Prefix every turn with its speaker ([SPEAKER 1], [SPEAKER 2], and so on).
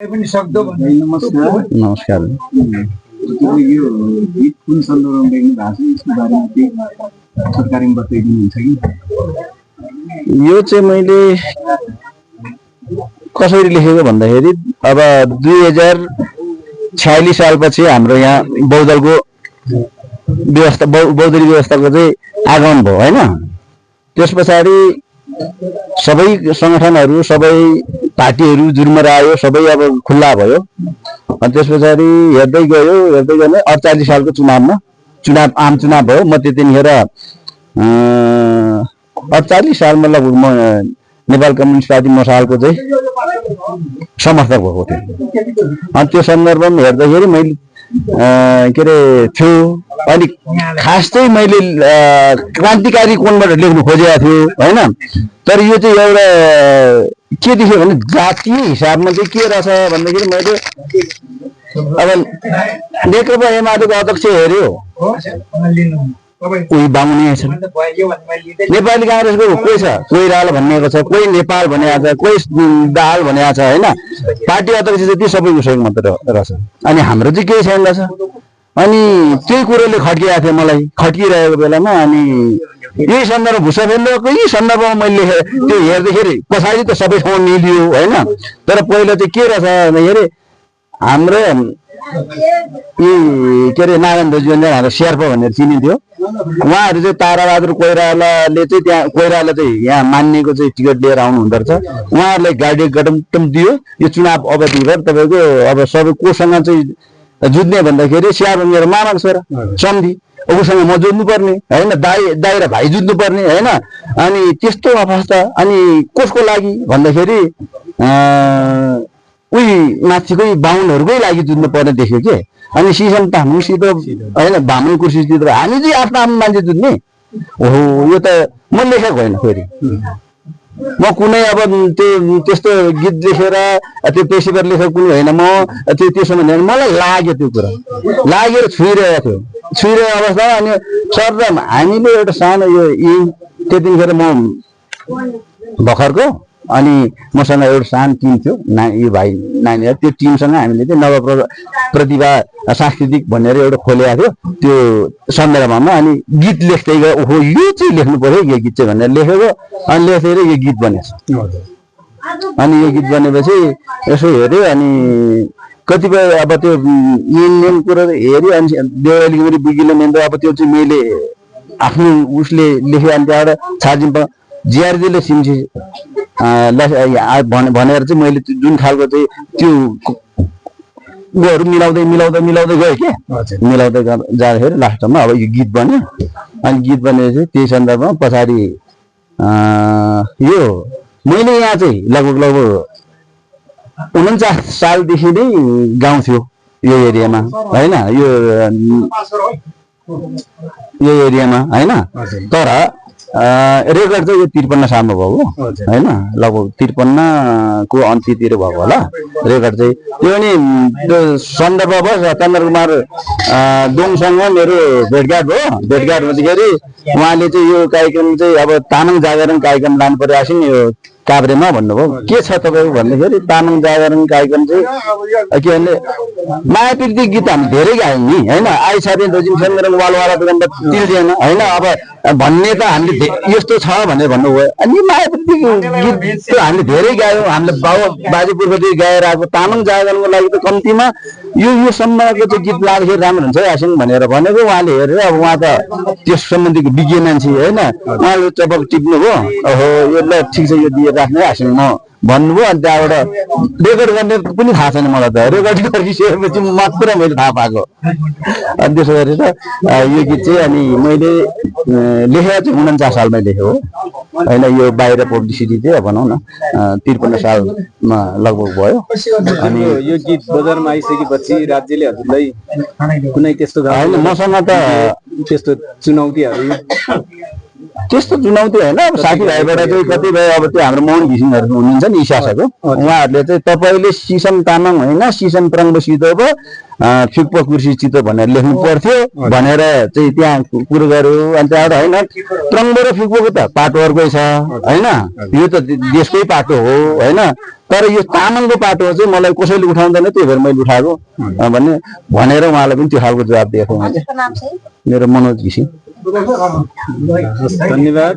[SPEAKER 1] नमस्कार।
[SPEAKER 2] यो गीत कुन सन्दर्भमा लेख्नु भएको छ यसको बारेमा केही सरकारीमा बताइदिनुहुन्छ कि?
[SPEAKER 1] यो चाहिँ मैले कसरी लेखेको भन्दाखेरि अब 2046 सालपछि हाम्रो यहाँ बहुदलको व्यवस्था बहुदलीय व्यवस्थाको चाहिँ आगमन भयो हैन। त्यस पछाडि सबै संगठनहरू सबै पार्टीहरू जुर्मरायो, सबै अब खुल्ला भयो। अनि त्यस पछाडि हेर्दै गयो हेर्दै गयो 48 सालको आम चुनाव भयो। म त्यतिखेर 48 सालमा लगभग म नेपाल कम्युनिस्ट पार्टी मसालको चाहिँ समर्थक भएको थिएँ। अनि त्यो सन्दर्भमा हेर्दाखेरि मैले के अरे थियो अनि खास चाहिँ मैले क्रान्तिकारी कोणबाट लेख्नु खोजेको थियो हैन। तर यो चाहिँ एउटा के देख्यो भने जातीय हिसाबमा चाहिँ के रहेछ भन्दाखेरि मैले अब नेकपा एमालेको अध्यक्ष हेर्यो कोही बाहुने छ, नेपाली कांग्रेसको कोही छ, कोइराला भन्नेको छ, कोही नेपाल भनेको छ, कोही दाल भनेको छ हैन। पार्टी अध्यक्ष चाहिँ ती सबै उसैको मात्र रहेछ। अनि हाम्रो चाहिँ केही छैन रहेछ। अनि त्यही कुरोले खट्किएको थियो मलाई, खट्किरहेको बेलामा अनि यही सन्दर्भ भुसाभेन्द्रको यही सन्दर्भमा मैले लेखेँ। त्यो हेर्दाखेरि पछाडि त सबै ठाउँ मिलियो हैन। तर पहिला चाहिँ के रहेछ भन्दाखेरि हाम्रो यी के अरे नारायण ध्वजबन्धन हाम्रो शेर्पा भनेर चिनिन्थ्यो। उहाँहरू चाहिँ ताराबहादुर कोइरालाले चाहिँ त्यहाँ कोइराला चाहिँ यहाँ मान्नेको चाहिँ टिकट लिएर आउनु हुँदो रहेछ। उहाँहरूलाई गाडी गडम दियो। यो चुनाव अवधिभर तपाईँको अब सबै कोसँग चाहिँ जुझ्ने भन्दाखेरि स्याब मेरो मामाको छोरा सम्धि उसँग म जुझ्नु पर्ने हैन, दाइ र भाइ जुझ्नु पर्ने हैन। अनि त्यस्तो अवस्था अनि कसको लागि भन्दाखेरि उही माथिकै बाहुनहरूकै लागि जुझ्नु पर्ने देख्यो के। अनि सिसन तामाङसित हैन बाहुन कुर्सीसित हामी चाहिँ आफ्नो आफ्नो मान्छे जुझ्ने। ओहो यो त म लेखेको होइन। फेरि म कुनै अब त्यो त्यस्तो गीत लेखेर त्यो पेसेवर लेखेको कुनै होइन। म त्यसो भने मलाई लाग्यो त्यो कुरा लागेर छुइरहेको थियो। छुइरहेको अवस्थामा अनि सर हामीले एउटा सानो यो त्यतिखेर म भर्खरको अनि मसँग एउटा सानो टिम थियो यो भाइ नानीहरू। त्यो टिमसँग हामीले चाहिँ नव प्रतिभा सांस्कृतिक भनेर एउटा खोलेको थियो। त्यो सन्दर्भमा अनि गीत लेख्दै गयो। ओहो यो चाहिँ लेख्नु पर्यो यो गीत चाहिँ भनेर लेखेको। अनि लेखेर यो गीत बनेछ। अनि यो गीत बनेपछि यसो हेऱ्यो अनि कतिपय अब त्यो मेन कुरो हेऱ्यो। अनि देवाली मेरो बिगिलो मेन अब त्यो चाहिँ मैले आफ्नो उसले लेख्यो। अनि त्यहाँबाट छाजिम जिआरजीले सिमसी भनेर चाहिँ मैले जुन खालको चाहिँ त्यो उयोहरू मिलाउँदै गयो के। मिलाउँदै जाँदाखेरि लास्टमा अब यो गीत बन्यो। अनि गीत बनेपछि त्यही सन्दर्भमा पछाडि यो मैले यहाँ चाहिँ लगभग 49 सालदेखि नै गाउँथ्यो यो एरियामा हैन, यो एरियामा हैन। तर रेकर्ड चाहिँ यो 53 सालमा भएको हैन, लगभग 53 को अन्त्यतिर भएको होला रेकर्ड चाहिँ। त्यो पनि त्यो सन्दर्भवश चन्द्र कुमार दोङसँग मेरो भेटघाट भयो। भेटघाट हुँदाखेरि उहाँले चाहिँ यो कार्यक्रम चाहिँ अब तामाङ जागरण कार्यक्रम लानु पर्यो आसिन यो काभ्रेमा भन्नुभयो। के छ तपाईँको भन्दाखेरि तामाङ जागरण कार्यक्रम चाहिँ के भन्ने माया प्रीति गीत हामी धेरै गायौँ नि हैन। आई साथी दोजिम सङ्ग्राम वालवाला दुकान तिर्दैन हैन। अब भन्ने त हामीले यस्तो छ भनेर भन्नुभयो। अनि माया प्रीति गीत हामीले धेरै गायौँ। हामीले बाजे पूर्वदेखि गाएर आएको तामाङ जागरणको लागि त कम्तीमा यो सम्मको चाहिँ गीत लाग्दाखेरि राम्रो हुन्छ आसिङ भनेर भनेको। उहाँले हेरेर अब उहाँ त त्यस सम्बन्धीको विज्ञ मान्छे होइन। उहाँले चपक टिप्नुभयो। ओहो यो ल ठिक छ यो दिएर राख्ने आसिङ म भन्नुभयो। अनि त्यहाँबाट रेकर्ड गर्ने पनि थाहा छैन मलाई त। रेकर्ड गरिसकेपछि मात्र मैले थाहा पाएको। अनि त्यसो गरेर यो गीत चाहिँ अनि मैले लेखेको चाहिँ 49 सालमै लेखेको हो होइन। यो बाहिर पब्लिसिटी चाहिँ भनौँ न 53 सालमा लगभग भयो।
[SPEAKER 2] अनि यो गीत बजारमा आइसकेपछि राज्यले हजुरलाई कुनै त्यस्तो
[SPEAKER 1] होइन मसँग त त्यस्तो चुनौती होइन। अब साथीभाइबाट चाहिँ कतिपय अब त्यो हाम्रो मोहन घिसिङहरू हुनुहुन्छ नि इसासको उहाँहरूले चाहिँ तपाईँले सिसन तामाङ होइन सिसन प्रङ्ग सिधो फिक्पो कुर्सी चितो भनेर लेख्नु पर्थ्यो भनेर चाहिँ त्यहाँ कुरो गर्यो। अनि त्यहाँबाट होइन प्रङ्ग र फिक्पोको त पाटो अर्कै छ होइन। यो त देशकै पाटो हो होइन। तर यो तामाङको पाटो चाहिँ मलाई कसैले उठाउँदैन त्यही भएर मैले उठाएको भनेर उहाँलाई पनि त्यो खालको जवाब दिएको मेरो मनोज घिसिङ।
[SPEAKER 2] धन्यवाद।